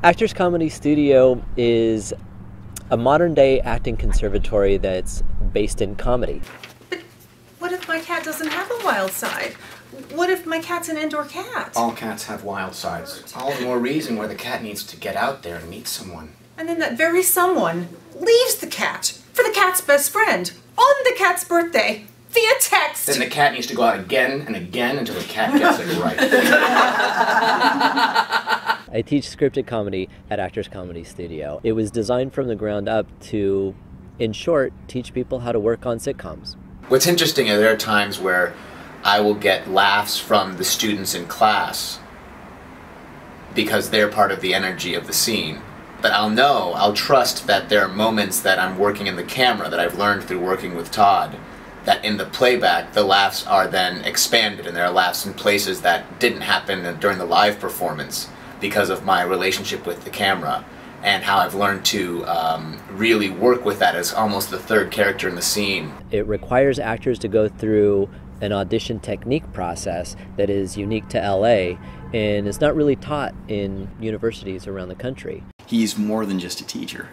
Actors Comedy Studio is a modern-day acting conservatory that's based in comedy. But what if my cat doesn't have a wild side? What if my cat's an indoor cat? All cats have wild sides. All the more reason why the cat needs to get out there and meet someone. And then that very someone leaves the cat for the cat's best friend on the cat's birthday via text. Then the cat needs to go out again and again until the cat gets it right. I teach scripted comedy at Actors Comedy Studio. It was designed from the ground up to, in short, teach people how to work on sitcoms. What's interesting is there are times where I will get laughs from the students in class because they're part of the energy of the scene. But I'll trust that there are moments that I'm working in the camera that I've learned through working with Todd, that in the playback the laughs are then expanded and there are laughs in places that didn't happen during the live performance because of my relationship with the camera, and how I've learned to really work with that as almost the third character in the scene. It requires actors to go through an audition technique process that is unique to LA and is not really taught in universities around the country. He's more than just a teacher.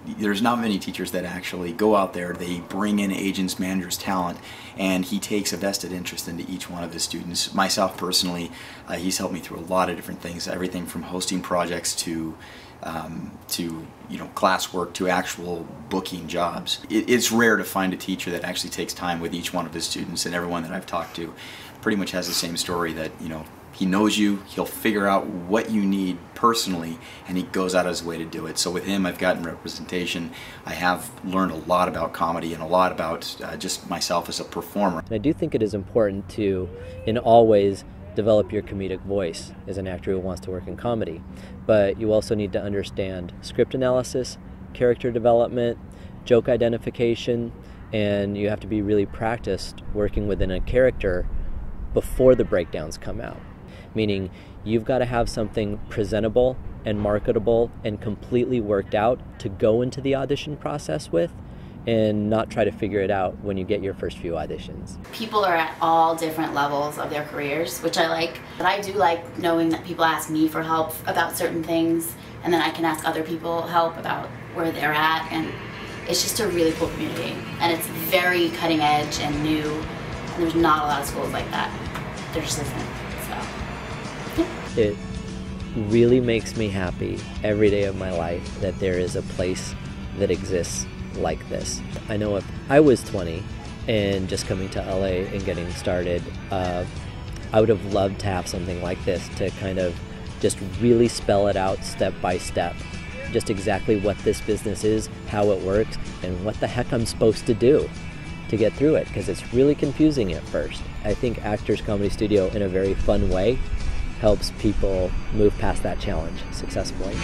There's not many teachers that actually go out there, they bring in agents, managers, talent, and he takes a vested interest into each one of his students. Myself personally, he's helped me through a lot of different things, everything from hosting projects to classwork to actual booking jobs. It's rare to find a teacher that actually takes time with each one of his students, and everyone that I've talked to pretty much has the same story, that he knows you, he'll figure out what you need personally, and he goes out of his way to do it. So with him, I've gotten representation. I have learned a lot about comedy and a lot about just myself as a performer. And I do think it is important to, in all ways, develop your comedic voice as an actor who wants to work in comedy. But you also need to understand script analysis, character development, joke identification, and you have to be really practiced working within a character before the breakdowns come out. Meaning, you've got to have something presentable and marketable and completely worked out to go into the audition process with, and not try to figure it out when you get your first few auditions. People are at all different levels of their careers, which I like. But I do like knowing that people ask me for help about certain things, and then I can ask other people help about where they're at, and it's just a really cool community. And it's very cutting edge and new, and there's not a lot of schools like that. There just isn't, so. It really makes me happy every day of my life that there is a place that exists like this. I know if I was 20 and just coming to LA and getting started, I would have loved to have something like this to kind of just really spell it out step by step, just exactly what this business is, how it works, and what the heck I'm supposed to do to get through it, because it's really confusing at first. I think Actors Comedy Studio, in a very fun way, helps people move past that challenge successfully.